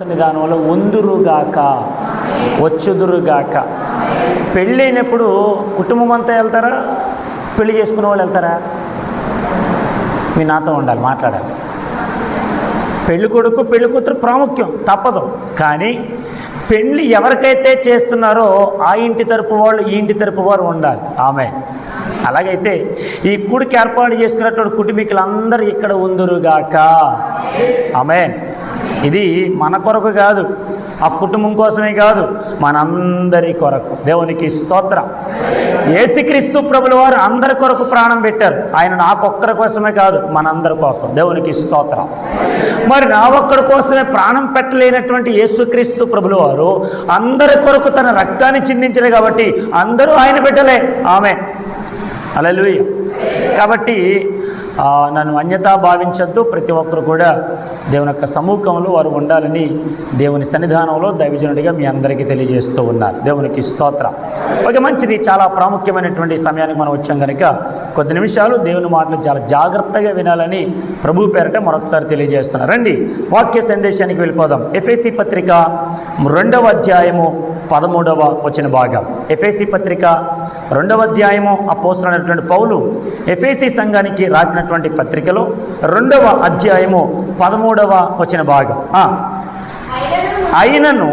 విధానంలో ఉందురుగాక వచ్చుదురుగాక. పెళ్ళైనప్పుడు కుటుంబం అంతా వెళ్తారా, పెళ్లి చేసుకునే వాళ్ళు వెళ్తారా? మీ నాతో ఉండాలి, మాట్లాడాలి. పెళ్లి కొడుకు పెళ్లి కూతురు ప్రాముఖ్యం, తప్పదు. కానీ పెళ్ళి ఎవరికైతే చేస్తున్నారో ఆ ఇంటి తరపు వాళ్ళు ఈ ఇంటి తరపు వారు ఉండాలి. ఆమె అలాగైతే ఈ కూడికి ఏర్పాటు చేసుకున్నటువంటి కుటుంబీకులందరూ ఇక్కడ ఉందురుగాక. ఆమె ఇది మన కొరకు కాదు, ఆ కుటుంబం కోసమే కాదు, మనందరి కొరకు. దేవునికి స్తోత్రం. యేసుక్రీస్తు ప్రభుల వారు అందరి కొరకు ప్రాణం పెట్టారు. ఆయన నాకొక్కరి కోసమే కాదు, మనందరి కోసం. దేవునికి స్తోత్రం. మరి నా ఒక్కడి కోసమే ప్రాణం పెట్టలేనటువంటి యేసుక్రీస్తు ప్రభుల వారు అందరి కొరకు తన రక్తాన్ని చిందించారు కాబట్టి అందరూ ఆయన బిడ్డలే. ఆమె హల్లెలూయా. కాబట్టి నన్ను అన్యతా భావించద్దు. ప్రతి ఒక్కరు కూడా దేవుని యొక్క సముఖంలో వారు ఉండాలని దేవుని సన్నిధానంలో దైవజనుడిగా మీ అందరికీ తెలియజేస్తూ ఉన్నారు. దేవునికి స్తోత్రం. ఓకే, మంచిది. చాలా ప్రాముఖ్యమైనటువంటి సమయానికి మనం వచ్చాం కనుక కొద్ది నిమిషాలు దేవుని మాటలు చాలా జాగ్రత్తగా వినాలని ప్రభు పేరట మరొకసారి తెలియజేస్తున్నారు. రండి వాక్య సందేశానికి వెళ్ళిపోదాం. ఎఫెసీ పత్రిక 2వ అధ్యాయము 13వ వచన భాగం. ఎఫెసీ పత్రిక 2వ అధ్యాయము అపోస్తలుడైనటువంటి పౌలు ఎఫెసీ సంఘానికి రాసినటువంటి పత్రికలో 2వ అధ్యాయము 13వ వచన భాగం. అయినను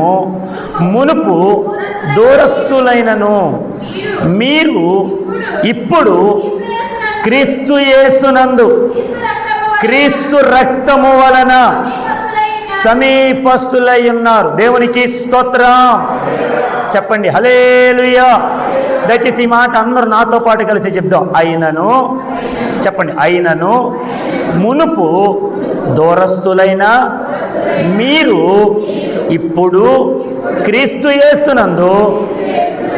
మునుపు దూరస్తులైనను మీరు ఇప్పుడు క్రీస్తు యేసునందు క్రీస్తు రక్తము వలన సమీపస్తులై ఉన్నారు. దేవునికి స్తోత్రం. చెప్పండి హల్లెలూయా. దయచేసి ఈ మాట అందరూ నాతో పాటు కలిసి చెప్దాం. అయినను, చెప్పండి, అయినను మునుపు దూరస్తులైన మీరు ఇప్పుడు క్రీస్తు యేసునందు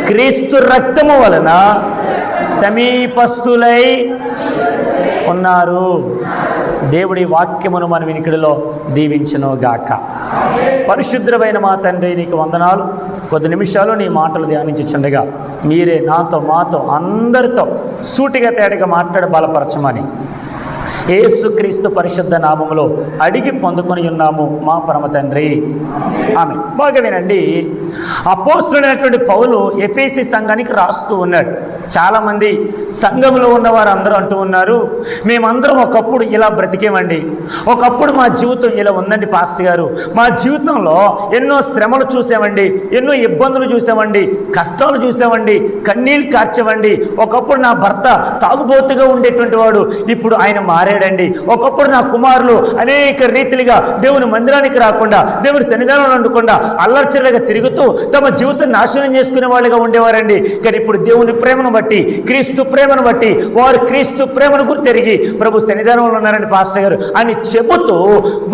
క్రీస్తు రక్తము వలన సమీపస్తులై ఉన్నారు. దేవుడి వాక్యమును మన వినికిడిలో దీవించునుగాక. పరిశుద్ధమైన మా తండ్రి, నీకు వందనాలు. కొద్ది నిమిషాలు నీ మాటలు ధ్యానించుచుండగా మీరే నాతో మాతో అందరితో సూటిగా తేటగా మాట్లాడ బలపరచమని యేసుక్రీస్తు పరిశుద్ధ నామములో అడిగి పొందుకొని ఉన్నాము మా పరమ తండ్రి. ఆమె. బాగా వినండి. అపోస్తలుడైనటువంటి పౌలు ఎఫెసీ సంఘానికి రాస్తూ ఉన్నాడు. చాలామంది సంఘంలో ఉన్నవారు అందరూ అంటూ ఉన్నారు, మేమందరం ఒకప్పుడు ఇలా బ్రతికేమండి, ఒకప్పుడు మా జీవితం ఇలా ఉందండి పాస్టర్ గారు, మా జీవితంలో ఎన్నో శ్రమలు చూసామండి, ఎన్నో ఇబ్బందులు చూసామండి, కష్టాలు చూసామండి, కన్నీళ్ళు కార్చామండి. ఒకప్పుడు నా భర్త తాగుబోతుగా ఉండేటువంటి వాడు, ఇప్పుడు ఆయన మారాడండి. ఒకప్పుడు నా కుమారులు అనేక రీతిలుగా దేవుని మందిరానికి రాకుండా, దేవుని సన్నిధానంలో ఉండకుండా అల్లర్చరగా తిరుగుతూ తమ జీవితం నాశనం చేసుకునే వాళ్ళుగా ఉండేవారండి. కానీ ఇప్పుడు దేవుని ప్రేమను బట్టి, క్రీస్తు ప్రేమను బట్టి వారు క్రీస్తు ప్రేమను గుర్తెరిగి ప్రభు సన్నిధానంలో ఉన్నారండి పాస్టర్ గారు అని చెబుతూ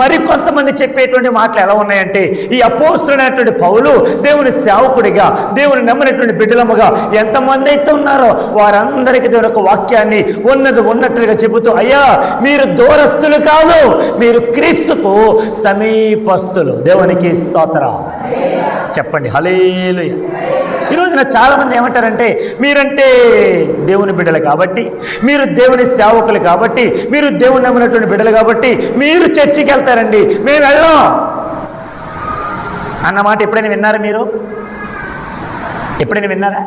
మరి కొంతమంది చెప్పేటువంటి మాటలు ఎలా ఉన్నాయంటే, ఈ అపోస్తలుడైనటువంటి పౌలు దేవుని సేవకుడిగా, దేవుని నమ్మినటువంటి బిడ్డలముగా ఎంతమంది అయితే ఉన్నారో వారందరికీ దేవుని యొక్క వాక్యాన్ని ఉన్నది ఉన్నట్లుగా చెబుతూ, అయ్యా మీరు దూరస్తులు కాదు, మీరు క్రీస్తుకు సమీపస్తులు. దేవునికి స్తోత్రం. చెప్పండి హల్లెలూయా. ఈరోజున చాలామంది ఏమంటారంటే, మీరంటే దేవుని బిడ్డలు కాబట్టి, మీరు దేవుని సేవకులు కాబట్టి, మీరు దేవుని నమ్మినటువంటి బిడ్డలు కాబట్టి మీరు చర్చికి వెళ్తారండి, మేము వెళ్ళాం అన్నమాట ఎప్పుడైనా విన్నారా? మీరు ఎప్పుడైనా విన్నారా?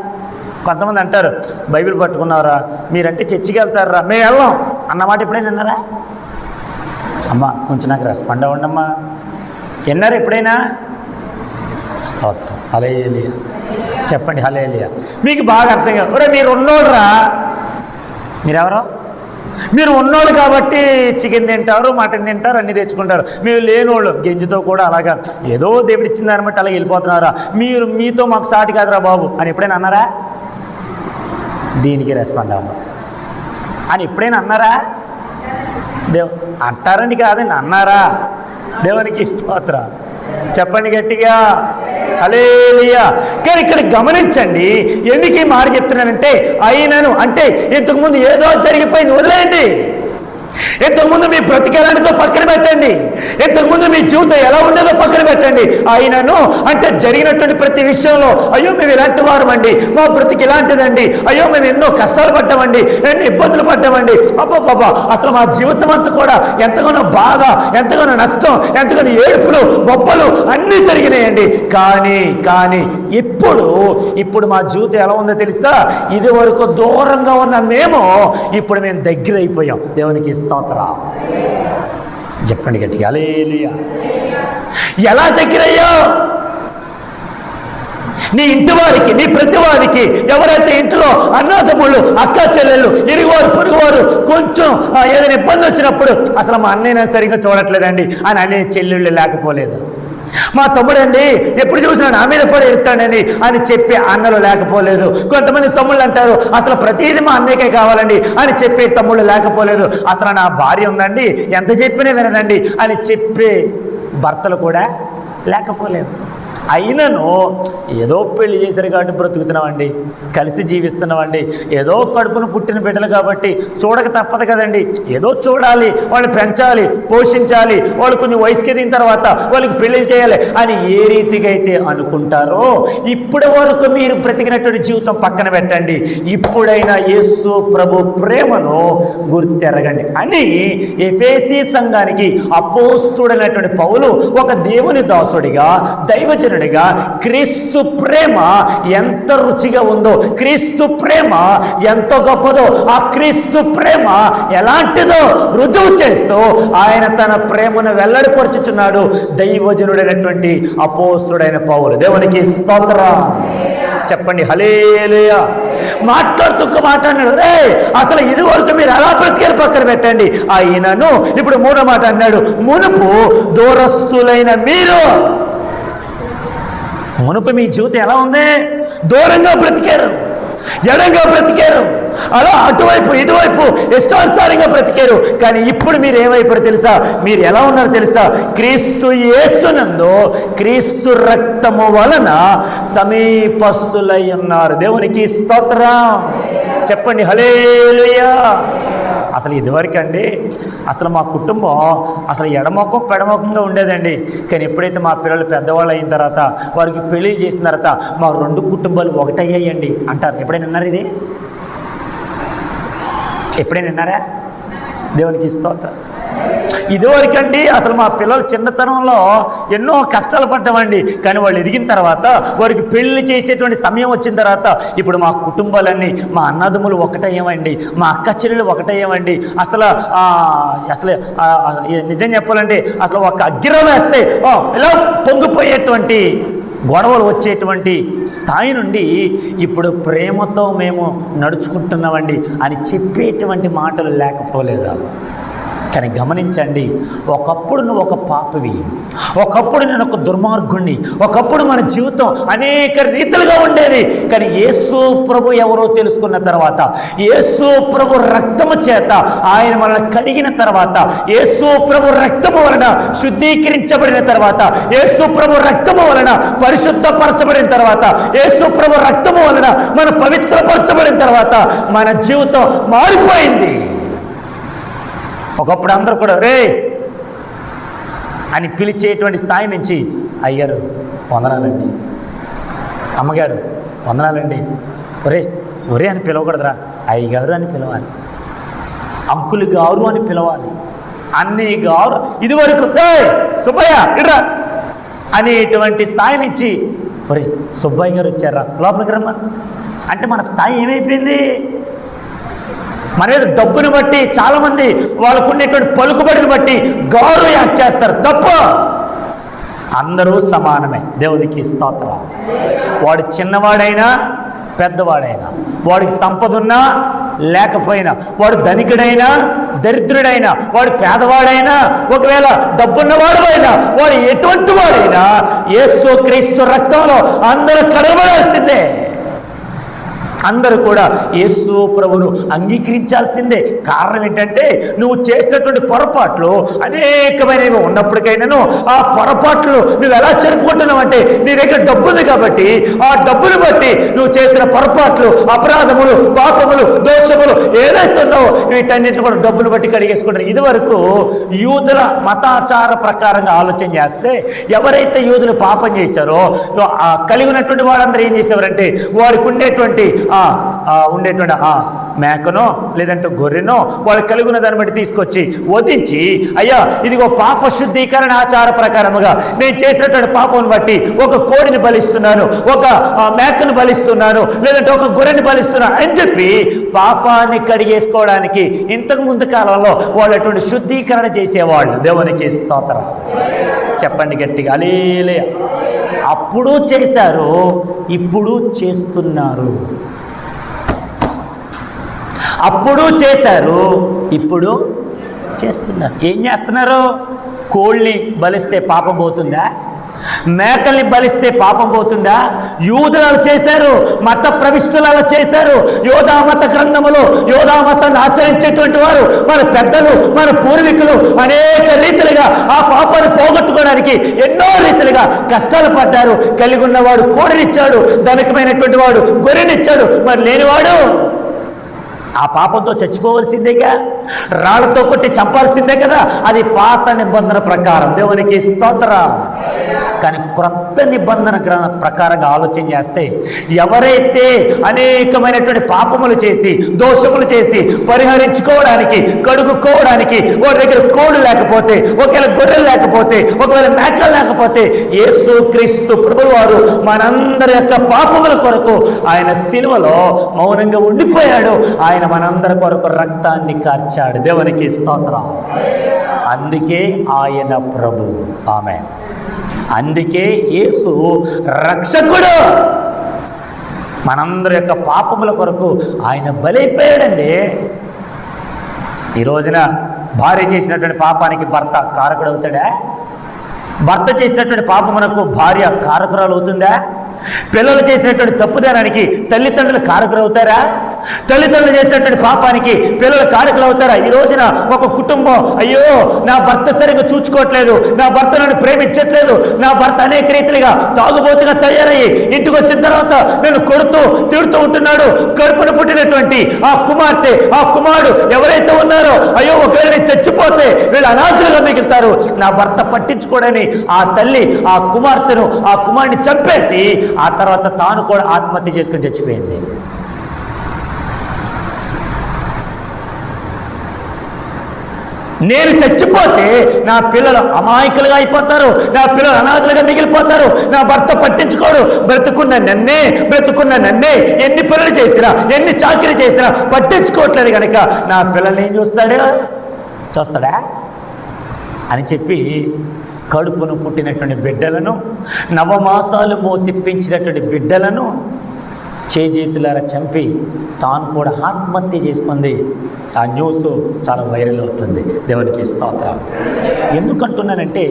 కొంతమంది అంటారు, బైబిల్ పట్టుకున్నారా, మీరంటే చర్చికి వెళ్తారా, మేము వెళ్ళాం అన్నమాట ఎప్పుడైనా విన్నారా? అమ్మా కొంచెం నాకు రెస్పాండ్ అవ్వండి అమ్మా. విన్నారా ఎప్పుడైనా? స్తోత్రం. హల్లెలూయా. చెప్పండి హల్లెలూయా. మీకు బాగా అర్థం కాదు. ఒరే మీరు ఉన్నోడురా, మీరెవరో? మీరు ఉన్నోళ్ళు కాబట్టి చికెన్ తింటారు, మటన్ తింటారు, అన్నీ తెచ్చుకుంటారు. మీరు లేనోళ్ళు గెంజితో కూడా అలాగా ఏదో దేవుడు ఇచ్చిన దాన్ని బట్టి అలా వెళ్ళిపోతున్నారా, మీరు మీతో మాకు సాటి కాదురా బాబు అని ఎప్పుడైనా అన్నారా? దీనికి రెస్పాండ్ అవ్వ అని ఎప్పుడైనా అన్నారా? అంటారండి కాదండి, అన్నారా? దేవునికి స్తోత్రం. చెప్పండి గట్టిగా హల్లెలూయా. కానీ ఇక్కడ గమనించండి, ఎందుకు ఈ మాట చెప్తున్నానంటే, అయినను అంటే ఇంతకుముందు ఏదో జరిగిపోయింది, వదిలేయండి. ఇంతకుముందు మీ బ్రతికేలాంటిదో పక్కన పెట్టండి, ఇంతకుముందు మీ జీవితం ఎలా ఉండేదో పక్కన పెట్టండి. ఆయనను అంటే జరిగినటువంటి ప్రతి విషయంలో అయ్యో మేము ఇలాంటి వారమండి, మా బ్రతికి ఇలాంటిదండి, అయ్యో మేము ఎన్నో కష్టాలు పడ్డామండి, ఎన్నో ఇబ్బందులు పడ్డామండి, అబ్బా అసలు మా జీవితం అంతా కూడా ఎంతగానో బాధ, ఎంతగానో నష్టం, ఎంతగానో ఏడుపులు బొప్పలు అన్నీ జరిగినాయండి. కానీ ఇప్పుడు మా జీవితం ఎలా ఉందో తెలుసా? ఇది వరకు దూరంగా ఉన్న మేము ఇప్పుడు మేము దగ్గర అయిపోయాం. దేవునికి స్తోత్రం. చెప్పండి గట్టిగా హల్లెలూయా. ఎలా దగ్గరయ్యో? నీ ఇంటి వారికి, నీ ప్రతి వారికి, ఎవరైతే ఇంట్లో అన్నదమ్ముళ్ళు, అక్క చెల్లెళ్ళు, ఇరుగువారు పొరుగువారు కొంచెం ఏదైనా ఇబ్బంది వచ్చినప్పుడు అసలు మా అన్నయ్య సరిగ్గా చూడట్లేదండి అని అనే చెల్లెళ్ళు లేకపోలేదు. మా తమ్ముడండి ఎప్పుడు చూసినా నా మీద పడి ఎత్తాడని అని చెప్పే అన్నలు లేకపోలేదు. కొంతమంది తమ్ముళ్ళు అంటారు అసలు ప్రతిదీ మా అన్నయ్యకే కావాలండి అని చెప్పే తమ్ముళ్ళు లేకపోలేదు. అసలు నా భార్య ఉందండి ఎంత చెప్పినా వినదండి అని చెప్పే భర్తలు కూడా లేకపోలేదు. అయినను ఏదో పెళ్లి చేశారు కాబట్టి బ్రతుకుతున్నామండి, కలిసి జీవిస్తున్నామండి, ఏదో కడుపును పుట్టిన బిడ్డలు కాబట్టి చూడక తప్పదు కదండి, ఏదో చూడాలి, వాళ్ళు పెంచాలి, పోషించాలి, వాళ్ళు కొంచెం వయసుకి ఎదిగిన తర్వాత వాళ్ళకి పెళ్లి చేయాలి అని ఏ రీతిగా అయితే అనుకుంటారో ఇప్పటి వరకు మీరు బ్రతికినటువంటి జీవితం పక్కన పెట్టండి, ఇప్పుడైనా యేసు ప్రభు ప్రేమను గుర్తెరగండి అని ఎఫెసీ సంఘానికి అపోస్తుడైనటువంటి పౌలు ఒక దేవుని దాసుడిగా, దైవజనుడిగా క్రీస్తు ప్రేమ ఎంత రుచిగా ఉందో, క్రీస్తు ప్రేమ ఎంత గొప్పదో, ఆ క్రీస్తు ప్రేమ ఎలాంటిదో రుజువు చేస్తూ ఆయన తన ప్రేమను వెల్లడిపరుచుచున్నాడు దైవజనుడైనటువంటి అపోస్తుడైన పౌలు. దేవునికి స్తోత్రం. చెప్పండి హల్లెలూయా. మాట్లాడుతూ మాట్లాడినాడు, రే అసలు ఇది వరకు మీరు ఎలా బ్రతికారు పక్కన పెట్టండి. ఆయనను ఇప్పుడు మూడో మాట అన్నాడు, మునుపు దూరస్తులైన మీరు. మునుపు మీ జీవితం ఎలా ఉంది? దూరంగా బ్రతికారు, ఎడంగా బ్రతికారు, అలా అటువైపు ఇటువైపు ఇష్టానుసారంగా బ్రతికారు. కానీ ఇప్పుడు మీరు ఏమైపోయారు తెలుసా? మీరు ఎలా ఉన్నారో తెలుసా? క్రీస్తు యేసునందు క్రీస్తు రక్తము వలన సమీపస్తులై ఉన్నారు. దేవునికి స్తోత్రం. చెప్పండి హల్లెలూయా. అసలు ఇదివరకు అండి అసలు మా కుటుంబం అసలు ఎడమొఖం పెడమొఖంగా ఉండేదండి. కానీ ఎప్పుడైతే మా పిల్లలు పెద్దవాళ్ళు అయిన తర్వాత వారికి పెళ్లి చేసిన తర్వాత మా రెండు కుటుంబాలు ఒకటయ్యాయండి అంటారు. ఎప్పుడైనా విన్నారు ఇది? ఎప్పుడైనా విన్నారా? దేవునికి స్తోత్రం. ఇదివరకండి అసలు మా పిల్లలు చిన్నతనంలో ఎన్నో కష్టాలు పడ్డామండి. కానీ వాళ్ళు ఎదిగిన తర్వాత వారికి పెళ్లి చేసేటువంటి సమయం వచ్చిన తర్వాత ఇప్పుడు మా కుటుంబాలన్నీ, మా అన్నదమ్ములు ఒకటయ్యామండి, మా అక్క చెల్లెలు ఒకటయ్యామండి. అసలు నిజం చెప్పాలంటే అసలు ఒక అగ్గిరం వేస్తే ఇలా పొంగిపోయేటువంటి గొడవలు వచ్చేటువంటి స్థాయి నుండి ఇప్పుడు ప్రేమతో మేము నడుచుకుంటున్నామండి అని చెప్పేటువంటి మాటలు లేకపోలేదా? కానీ గమనించండి, ఒకప్పుడు నువ్వు ఒక పాపివి, ఒకప్పుడు నేను ఒక దుర్మార్గుణ్ణి, ఒకప్పుడు మన జీవితం అనేక రీతిలుగా ఉండేది. కానీ యేసు ప్రభు ఎవరో తెలుసుకున్న తర్వాత, యేసు ప్రభు రక్తము చేత ఆయన మనల్ని కడిగిన తర్వాత, యేసు ప్రభు రక్తము వలన శుద్ధీకరించబడిన తర్వాత, యేసు ప్రభు రక్తము వలన పరిశుద్ధపరచబడిన తర్వాత, యేసు ప్రభు రక్తము వలన మన పవిత్రపరచబడిన తర్వాత మన జీవితం మారిపోయింది. ఒకప్పుడు అందరూ కూడా రే అని పిలిచేటువంటి స్థాయి నుంచి అయ్యారు వందనాలండి, అమ్మగారు వందనాలండి, ఒరే అని పిలవకూడదురా, అయ్యగారు అని పిలవాలి, అంకులు గారు అని పిలవాలి, అన్నయ్య గారు. ఇదివరకు సుబ్బయ్య ఇరా అనేటువంటి స్థాయి నుంచి ఒరే సుబ్బయ్య గారు వచ్చారా లోపలికి రమ్మా అంటే మన స్థాయి ఏమైపోయింది? మన మీద డబ్బుని బట్టి చాలామంది వాళ్ళకు ఉండేటువంటి పలుకుబడిని బట్టి గౌరవ యాక్ట్ చేస్తారు. తప్పు. అందరూ సమానమే. దేవునికి స్తోత్రం. వాడు చిన్నవాడైనా పెద్దవాడైనా, వాడికి సంపద ఉన్నా లేకపోయినా, వాడు ధనికుడైనా దరిద్రుడైనా, వాడు పేదవాడైనా, ఒకవేళ డబ్బున్నవాడు అయినా, వాడు ఎటువంటి వాడైనా యేసు క్రీస్తు రక్తంలో అందరూ కడగబడాల్సిందే. అందరూ కూడా యేసు ప్రభువును అంగీకరించాల్సిందే. కారణం ఏంటంటే నువ్వు చేసినటువంటి పొరపాట్లు అనేకమైనవి ఉన్నప్పటికైనాను ఆ పొరపాట్లు నువ్వు ఎలా చెరుపుకుంటున్నావు అంటే నీ దగ్గర డబ్బు ఉంది కాబట్టి ఆ డబ్బును బట్టి నువ్వు చేసిన పొరపాట్లు, అపరాధములు, పాపములు, దోషములు ఏదైతే ఉన్నావో వీటన్నిటిని కూడా డబ్బును బట్టి కడిగేసుకుంటారు. ఇదివరకు యూదుల మతాచార ప్రకారంగా ఆలోచన చేస్తే ఎవరైతే యూదులు పాపం చేశారో కలిగి ఉన్నటువంటి వాళ్ళందరూ ఏం చేసేవారంటే వారికి ఉండేటువంటి మేకనో లేదంటే గొర్రెనో వాళ్ళు కలిగి ఉన్న దాన్ని బట్టి తీసుకొచ్చి వధించి, అయ్యా ఇదిగో పాప శుద్ధీకరణ ఆచార ప్రకారముగా నేను చేసినటువంటి పాపం బట్టి ఒక కోడిని బలిస్తున్నాను, ఒక మేకను బలిస్తున్నాను, లేదంటే ఒక గొర్రెని బలిస్తున్నాను అని చెప్పి పాపాన్ని కడిగేసుకోవడానికి ఇంతకు ముందు కాలంలో వాళ్ళు అటువంటి శుద్ధీకరణ చేసేవాళ్ళు. దేవునికి స్తోత్రం చెప్పండి గట్టిగా హల్లెలూయా. అప్పుడు చేశారు, ఇప్పుడు చేస్తున్నారు. అప్పుడు చేశారు, ఇప్పుడు చేస్తున్నారు. ఏం చేస్తున్నారు? కోళ్ళని బలిస్తే పాపం పోతుందా? మేకల్ని బలిస్తే పాపం పోతుందా? యూదులు అలా చేశారు, మత ప్రవిష్టులు అలా చేశారు. యోధా మత గ్రంథములు, యోధా మతాన్ని ఆచరించేటువంటి వారు మన పెద్దలు, మన పూర్వీకులు అనేక రీతిలుగా ఆ పాపాన్ని పోగొట్టుకోవడానికి ఎన్నో రీతిలుగా కష్టాలు పడ్డారు. కలిగి ఉన్నవాడు కోడినిచ్చాడు, ధనికమైనటువంటి వాడు గొర్రెనిచ్చాడు, మరి లేనివాడు ఆ పాపంతో చచ్చిపోవలసిందేగా, రాళ్లతో కొట్టి చంపాల్సిందే కదా. అది పాత నిబంధన ప్రకారం. దేవునికి స్తోత్రం. కానీ క్రొత్త నిబంధన ప్రకారంగా ఆలోచన చేస్తే ఎవరైతే అనేకమైనటువంటి పాపములు చేసి దోషములు చేసి పరిహరించుకోవడానికి కడుగుకోవడానికి వారి దగ్గర కోళ్ళు లేకపోతే, ఒకవేళ గొర్రెలు లేకపోతే, ఒకవేళ మేకలు లేకపోతే యేసు క్రీస్తు ప్రభువు వారు మనందరి యొక్క పాపముల కొరకు ఆయన సిలువలో మౌనంగా ఉండిపోయాడు. ఆయన మనందరి కొరకు రక్తాన్ని కార్చాడు. దేవునికి స్తోత్రం. అందుకే ఆయన ప్రభు. ఆమేన్. అందుకే యేసు రక్షకుడు. మనందరి యొక్క పాపముల కొరకు ఆయన బలైపోయాడండి. ఈ రోజున భార్య చేసినటువంటి పాపానికి భర్త కారకుడు అవుతాడా? భర్త చేసినటువంటి పాపమునకు భార్య కారకురాలు అవుతుందా? పిల్లలు చేసినటువంటి తప్పుదానానికి తల్లిదండ్రులు కారకులు అవుతారా? తల్లిదండ్రులు చేసినటువంటి పాపానికి పిల్లలు కారకులు అవుతారా? ఈ రోజున ఒక కుటుంబం, అయ్యో నా భర్త సరిగ్గా చూసుకోవట్లేదు, నా భర్త నన్ను ప్రేమించట్లేదు, నా భర్త అనేక రీతిగా తాగుబోతుగా తయారయ్యి ఇంటికి వచ్చిన తర్వాత నేను కొడుతూ తిడుతూ ఉంటున్నాడు. కడుపున పుట్టినటువంటి ఆ కుమార్తె, ఆ కుమారుడు ఎవరైతే ఉన్నారో, అయ్యో ఒకవేళ నేను చచ్చిపోతే వీళ్ళు అనాథులుగా మిగులుతారు, నా భర్త పట్టించుకోడని ఆ తల్లి ఆ కుమార్తెను ఆ కుమారుడిని చంపేసి ఆ తర్వాత తాను కూడా ఆత్మహత్య చేసుకుని చచ్చిపోయింది. నేను చచ్చిపోతే నా పిల్లలు అమాయకులుగా అయిపోతారు, నా పిల్లలు అనాథలుగా మిగిలిపోతారు, నా భర్త పట్టించుకోడు, బ్రతుకున్న నన్నే ఎన్ని పనులు చేసినా ఎన్ని చాకరీ చేసినా పట్టించుకోవట్లేదు కనుక నా పిల్లల్ని ఏం చూస్తాడా అని చెప్పి కడుపును పుట్టినటువంటి బిడ్డలను, నవమాసాలు మోసిప్పించినటువంటి బిడ్డలను చేజేతులారా చంపి తాను కూడా ఆత్మహత్య చేసుకుంది. ఆ న్యూస్ చాలా వైరల్ అవుతుంది. దేవునికి స్తోత్రం. ఎందుకంటున్నానంటే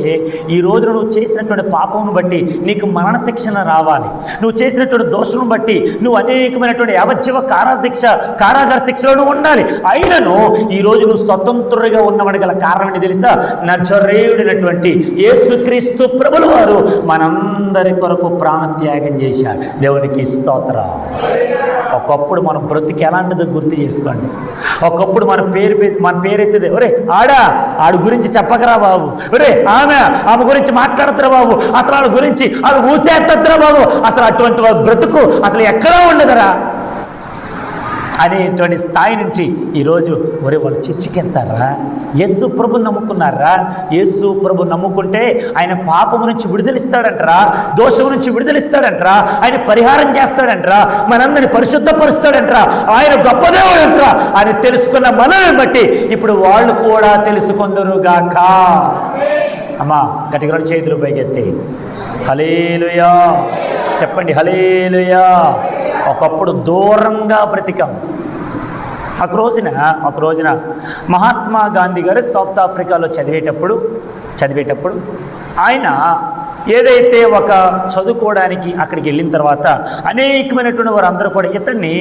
ఈ రోజు నువ్వు చేసినటువంటి పాపమును బట్టి నీకు మరణశిక్షణ రావాలి. నువ్వు చేసినటువంటి దోషం బట్టి నువ్వు అనేకమైనటువంటి యావజ్జీవ కారాగార శిక్షలో ఉండాలి. అయినను ఈరోజు నువ్వు స్వతంత్రుడిగా ఉన్నవాడి గల కారణం తెలుసా? నజరేయుడైనటువంటి యేసుక్రీస్తు ప్రభుల వారు మనందరి కొరకు ప్రాణత్యాగం చేశాడు. దేవునికి స్తోత్రం. ఒకప్పుడు మనం బ్రతికి ఎలాంటిదో గుర్తు చేసుకోండి. ఒకప్పుడు మన పేరు ఎత్తిదే, ఒరే ఆడి గురించి చెప్పకరా బాబు, ఒరే ఆమె గురించి మాట్లాడతారా బాబు, అసలు ఆడి గురించి అది ఊసేత్తరా బాబు, అసలు అటువంటి బ్రతుకు అసలు ఎక్కడా ఉండదురా అనేటువంటి స్థాయి నుంచి ఈరోజు ఒరే వాళ్ళు చిచ్చికెళ్తారా? యేసు ప్రభు నమ్ముకున్నారా? యేసు ప్రభు నమ్ముకుంటే ఆయన పాపము నుంచి విడుదలిస్తాడంటరా, దోషం నుంచి విడుదలిస్తాడంటరా, ఆయన పరిహారం చేస్తాడంటరా, మనందరిని పరిశుద్ధపరుస్తాడంటరా, ఆయన గొప్ప దేవుడు అంటరా అని తెలుసుకున్న మనల్ని బట్టి ఇప్పుడు వాళ్ళు కూడా తెలుసుకుందరుగాక. అమ్మా గట్టిగా రెండు చేతులు పైకెత్తి హల్లెలూయా చెప్పండి. హల్లెలూయా. ఒకప్పుడు దూరంగా బ్రతికాం. ఒక రోజున మహాత్మా గాంధీ గారు సౌత్ ఆఫ్రికాలో చదివేటప్పుడు ఆయన ఏదైతే ఒక చదువుకోవడానికి అక్కడికి వెళ్ళిన తర్వాత అనేకమైనటువంటి వారందరూ కూడా ఇతన్ని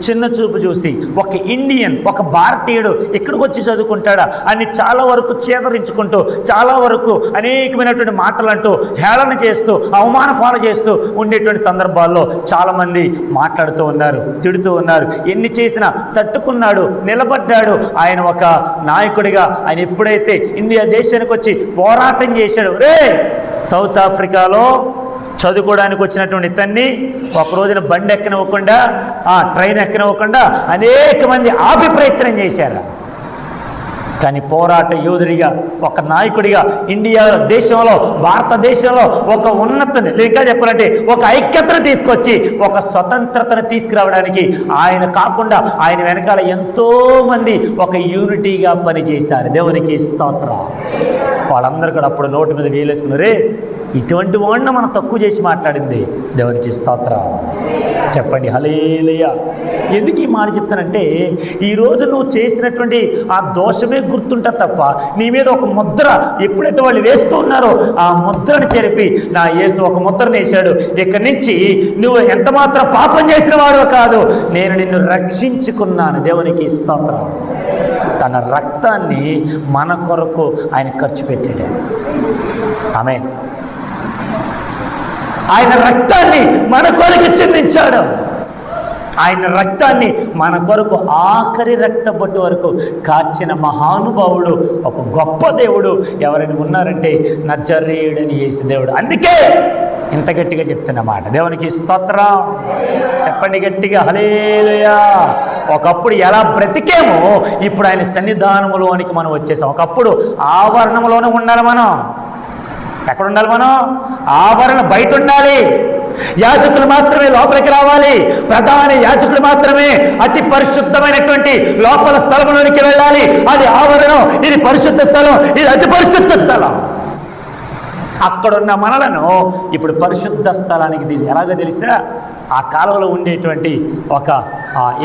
చిన్న చూపు చూసి ఒక ఇండియన్, ఒక భారతీయుడు ఇక్కడికి వచ్చి చదువుకుంటాడా అని చాలా వరకు చేదరించుకుంటూ, చాలా వరకు అనేకమైనటువంటి మాటలు అంటూ, హేళన చేస్తూ, అవమాన పాలు చేస్తూ ఉండేటువంటి సందర్భాల్లో చాలామంది మాట్లాడుతూ ఉన్నారు, తిడుతూ ఉన్నారు. ఎన్ని చేసినా తట్టుకున్నాడు, నిలబడ్డాడు. ఆయన ఒక నాయకుడిగా ఆయన ఎప్పుడైతే ఇండియా దేశానికి వచ్చి పోరాటం చేశాడు, సౌత్ ఆఫ్రికాలో చదువుకోవడానికి వచ్చినటువంటి ఇతన్ని ఒక రోజున బండి ఎక్కనివ్వకుండా, ట్రైన్ ఎక్కనివ్వకుండా అనేక మంది ఆపి ప్రయత్నం చేశారు. కానీ పోరాట యోధుడిగా, ఒక నాయకుడిగా ఇండియా దేశంలో, భారతదేశంలో ఒక ఉన్నతని, ఇంకా చెప్పాలంటే ఒక ఐక్యతను తీసుకొచ్చి ఒక స్వతంత్రతను తీసుకురావడానికి ఆయన కాకుండా ఆయన వెనకాల ఎంతోమంది ఒక యూనిటీగా పనిచేశారు. దేవునికి స్తోత్రం. వాళ్ళందరూ కూడా అప్పుడు నోటి మీద వేలేసుకున్నారే, ఇటువంటి వాడిని మనం తక్కువ చేసి మాట్లాడింది. దేవునికి స్తోత్రం. చెప్పండి హల్లెలూయా. ఎందుకు ఈ మాట చెప్తానంటే, ఈరోజు నువ్వు చేసినటువంటి ఆ దోషమే గుర్తుంటా తప్ప నీ మీద ఒక ముద్ర ఎప్పుడైతే వాళ్ళు వేస్తూ ఉన్నారో ఆ ముద్రను చెరిపి నా యేసు ఒక ముద్రను వేశాడు. ఇక్కడి నుంచి నువ్వు ఎంత మాత్రం పాపం చేసిన వాడు కాదు, నేను నిన్ను రక్షించుకున్నాను. దేవునికి స్తోత్రం. తన రక్తాన్ని మన కొరకు ఆయన ఖర్చు పెట్టాడు. ఆమేన్. ఆయన రక్తాన్ని మన కొరకు చెందించాడు. ఆయన రక్తాన్ని మన కొరకు ఆఖరి రక్త బొట్టు వరకు కార్చిన మహానుభావుడు, ఒక గొప్ప దేవుడు ఎవరైనా ఉన్నారంటే నజరేయుడని యేసు దేవుడు. అందుకే ఇంత గట్టిగా చెప్తున్నమాట. దేవునికి స్తోత్రం. చెప్పండి గట్టిగా హల్లెలూయా. ఒకప్పుడు ఎలా బ్రతికేమో ఇప్పుడు ఆయన సన్నిధానములోనికి మనం వచ్చేసాం. ఒకప్పుడు ఆవరణంలోనే ఉండాలి మనం. ఎక్కడ ఉండాలి మనం? ఆవరణ బయట ఉండాలి. యాజకులు మాత్రమే లోపలికి రావాలి. ప్రధాన యాజకులు మాత్రమే అతి పరిశుద్ధమైనటువంటి లోపల స్థలంలోనికి వెళ్ళాలి. అది ఆవరణం, ఇది పరిశుద్ధ స్థలం, ఇది అతి పరిశుద్ధ స్థలం. అక్కడున్న మనలను ఇప్పుడు పరిశుద్ధ స్థలానికి తీసి ఎలాగో తెలిసా, ఆ కాలంలో ఉండేటువంటి ఒక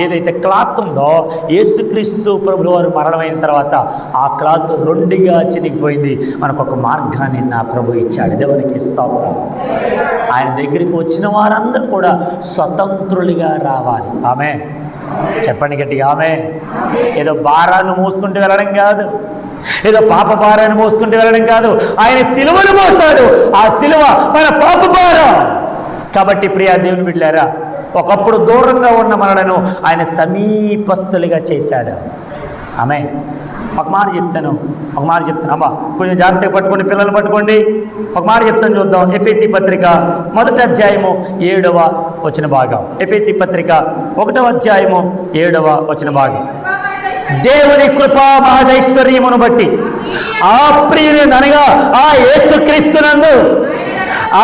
ఏదైతే క్లాత్ ఉందో, యేసుక్రీస్తు ప్రభువు వారు మరణమైన తర్వాత ఆ క్లాత్ రెండుగా చినిగిపోయింది. మనకు ఒక మార్గాన్ని నా ప్రభు ఇచ్చాడు. దేవునికి స్తోత్రం. ఆయన దగ్గరికి వచ్చిన వారందరూ కూడా స్వతంత్రులుగా రావాలి. ఆమె చెప్పండి గట్టిగా ఆమె. ఏదో భారాన్ని మోసుకుంటూ వెళ్ళడం కాదు, ఏదో పాప భారాన్ని మోసుకుంటూ వెళ్ళడం కాదు. ఆయన సిలువను మోస్తాడు. ఆ సిలువ మన పాప భారం. కాబట్టి ప్రియా దేవుని బిడ్డలారా, ఒకప్పుడు దూరంగా ఉన్న మనలను ఆయన సమీపస్తులుగా చేశాడు. ఆమె. ఒక మాట చెప్తాను అమ్మా, కొంచెం జాగ్రత్తగా పట్టుకోండి, పిల్లలు పట్టుకోండి. ఒక మాట చెప్తాను, చూద్దాం. ఎఫెసీ పత్రిక 1వ అధ్యాయము 7వ వచన భాగం. ఎఫెసీ పత్రిక 1వ అధ్యాయము 7వ వచన భాగం. దేవుని కృపా మహదైశ్వర్యమును బట్టి ఆ ప్రియుని అనగా ఆ యేసుక్రీస్తునందు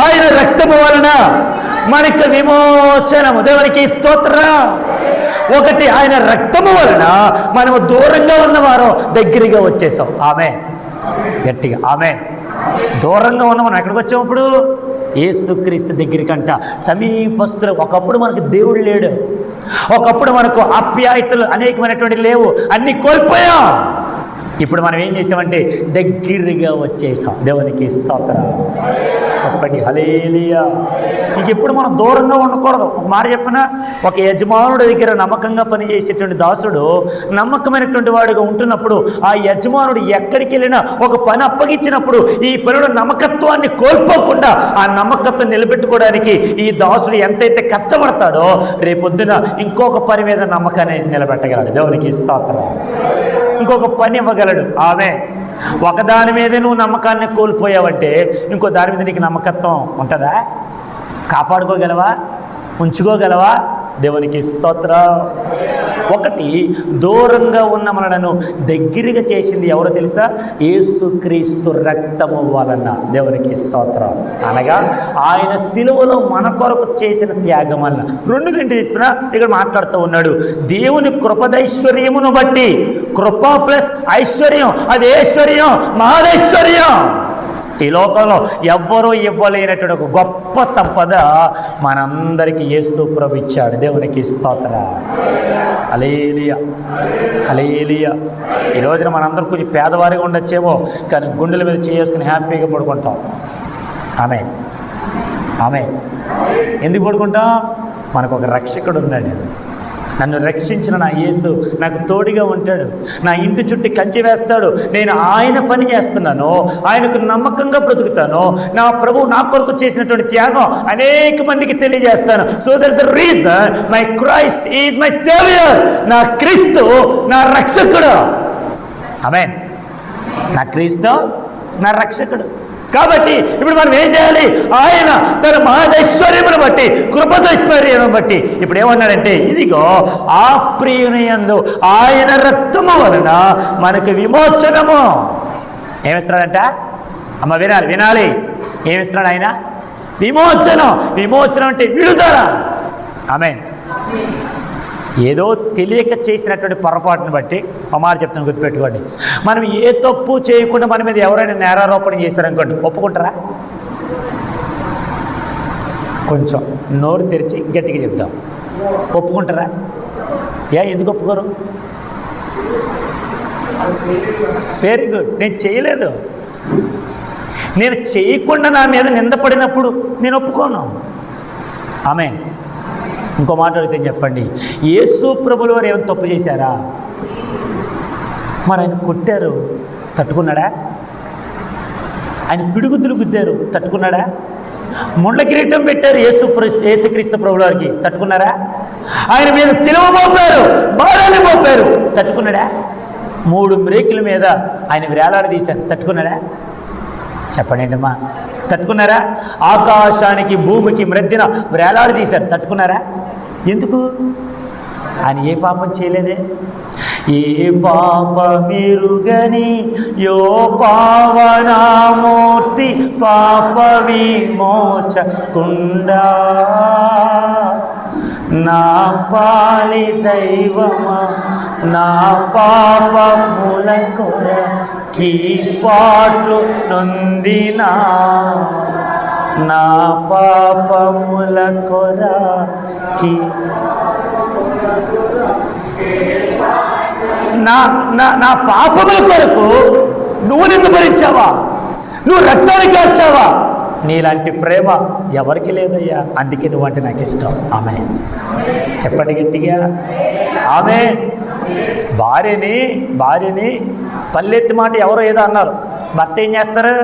ఆయన రక్తము వలన మనకు విమోచనము. దేవునికి స్తోత్రం. ఒకటి, ఆయన రక్తము వలన మనము దూరంగా ఉన్నవారు దగ్గరగా వచ్చేసాం. ఆమె గట్టిగా ఆమె. దూరంగా ఉన్న మనం ఎక్కడికి వచ్చామప్పుడు? యేసుక్రీస్తు దగ్గరికంట సమీపస్తులు. ఒకప్పుడు మనకు దేవుడు లేడు, ఒకప్పుడు మనకు ఆప్యాయతలు అనేకమైనటువంటి లేవు, అన్నీ కోల్పోయాం. ఇప్పుడు మనం ఏం చేసామంటే దగ్గరగా వచ్చేసాం. దేవునికి స్తోత్రం. చెప్పండి హల్లెలూయా. ఇంకెప్పుడు మనం దూరంగా ఉండకూడదు. ఒక మాట చెప్పిన, ఒక యజమానుడి దగ్గర నమ్మకంగా పనిచేసేటువంటి దాసుడు నమ్మకమైనటువంటి వాడిగా ఉంటున్నప్పుడు ఆ యజమానుడు ఎక్కడికి వెళ్ళినా ఒక పని అప్పగించినప్పుడు ఈ పనుడు నమ్మకత్వాన్ని కోల్పోకుండా ఆ నమ్మకత్వం నిలబెట్టుకోవడానికి ఈ దాసుడు ఎంతైతే కష్టపడతాడో రేపొద్దున ఇంకొక పని మీద నమ్మకాన్ని నిలబెట్టగలడు. దేవునికి స్తోత్రం. ఇంకొక పని ఇవ్వగలడు. ఆమె. ఒకదాని మీదే నువ్వు నమ్మకాన్ని కోల్పోయావంటే ఇంకో దాని మీద నీకు నమ్మకత్వం ఉంటుందా? కాపాడుకోగలవా? ఉంచుకోగలవా? దేవునికి స్తోత్రం. ఒకటి, దూరంగా ఉన్న మనలను దగ్గరగా చేసింది ఎవరో తెలుసా? యేసుక్రీస్తు రక్తము వలన. దేవునికి స్తోత్రం. అనగా ఆయన సిలువలో మన కొరకు చేసిన త్యాగం వలన. రెండు గంటలు చెప్పిన ఇక్కడ మాట్లాడుతూ ఉన్నాడు. దేవుని కృపదైశ్వర్యమును బట్టి, కృప ప్లస్ ఐశ్వర్యం, అది ఐశ్వర్యం, మహాదైశ్వర్యం. ఈ లోకంలో ఎవ్వరూ ఇవ్వలేనటువంటి ఒక గొప్ప సంపద మనందరికీ యేసు ప్రభు ఇచ్చాడు. దేవునికి స్తోత్రం. హల్లెలూయా, హల్లెలూయా. ఈ రోజున మనందరం కొంచెం పేదవారిగా ఉండొచ్చేమో, కానీ గుండెల మీద చేసుకుని హ్యాపీగా పడుకుంటాం. ఆమె. ఆమె ఎందుకు పడుకుంటాం? మనకు ఒక రక్షకుడు ఉన్నాడు. నన్ను రక్షించిన నా యేసు నాకు తోడుగా ఉంటాడు. నా ఇంటి చుట్టూ కంచె వేస్తాడు. నేను ఆయన పని చేస్తున్నాను, ఆయనకు నమ్మకంగా బ్రతుకుతాను. నా ప్రభువు నా కొరకు చేసినటువంటి త్యాగం అనేక మందికి తెలియజేస్తాను. So there is the reason my Christ is my saviour. నా క్రీస్తు నా రక్షకుడు. ఆమేన్. నా క్రీస్తు నా రక్షకుడు. కాబట్టి ఇప్పుడు మనం ఏం చేయాలి? ఆయన తన మహదైశ్వర్యమును బట్టి, కృపదైశ్వర్యమును బట్టి ఇప్పుడు ఏమన్నాడంటే, ఇదిగో ఆ ప్రియుని యందు ఆయన రక్తము వలన మనకు విమోచనము. ఏమిస్తున్నాడంట? అమ్మ వినాలి. ఏమిస్తున్నాడు ఆయన? విమోచనం. విమోచనం అంటే విడుదల. ఆమేన్. ఏదో తెలియక చేసినటువంటి పొరపాటును బట్టి మాట చెప్తాను, గుర్తుపెట్టుకోండి. మనం ఏ తప్పు చేయకుండా మన మీద ఎవరైనా నేరారోపణ చేశారనుకోండి, ఒప్పుకుంటారా? కొంచెం నోరు తెరిచి గట్టిగా చెప్తాం, ఒప్పుకుంటారా? ఎందుకు ఒప్పుకోరు? Very good. నేను చేయలేదు. నేను చేయకుండా నా మీద నిందపడినప్పుడు నేను ఒప్పుకోను. ఆమేన్. ఇంకో మాట అడిగితే చెప్పండి, యేసు ప్రభుల వారు ఏమైనా తప్పు చేశారా? మరి ఆయన కొట్టారు, తట్టుకున్నాడా? ఆయన పిడుగుద్దులు గుద్దారు, తట్టుకున్నాడా? ముండ్ల కిరీటం పెట్టారు యేసుక్రీస్తు ప్రభుల వారికి, తట్టుకున్నారా? ఆయన మీద సిలువ మోపారు, భారాన్ని మోపారు, తట్టుకున్నాడా? 3 మ్రేకుల మీద ఆయన వేలాడదీశారు, తట్టుకున్నాడా? చెప్పండి అమ్మా, తట్టుకున్నారా? ఆకాశానికి భూమికి మధ్యన వేలాడదీశారు, తట్టుకున్నారా? ఎందుకు? ఆయన ఏ పాపం చేయలేదే. ఏ పాపమెరుగని యో పావనామూర్తి పాప విమోచకుండా నా పాలి దైవమా నా పాపముల కొరకి పాట్లు నొందినా నా పాపముల కొరకి నా పాపముల కొరకు నువ్వు నిన్ను భరించావా? నువ్వు రక్తాన్ని కార్చావా? నీలాంటి ప్రేమ ఎవరికి లేదయ్యా. అందుకే నువ్వంటే నాకు ఇష్టం. ఆమె చెప్పండి గట్టిగా. ఆమె భార్యని పల్లెత్తి మాట ఎవరో ఏదో అన్నారు. భర్త ఏం చేస్తారు?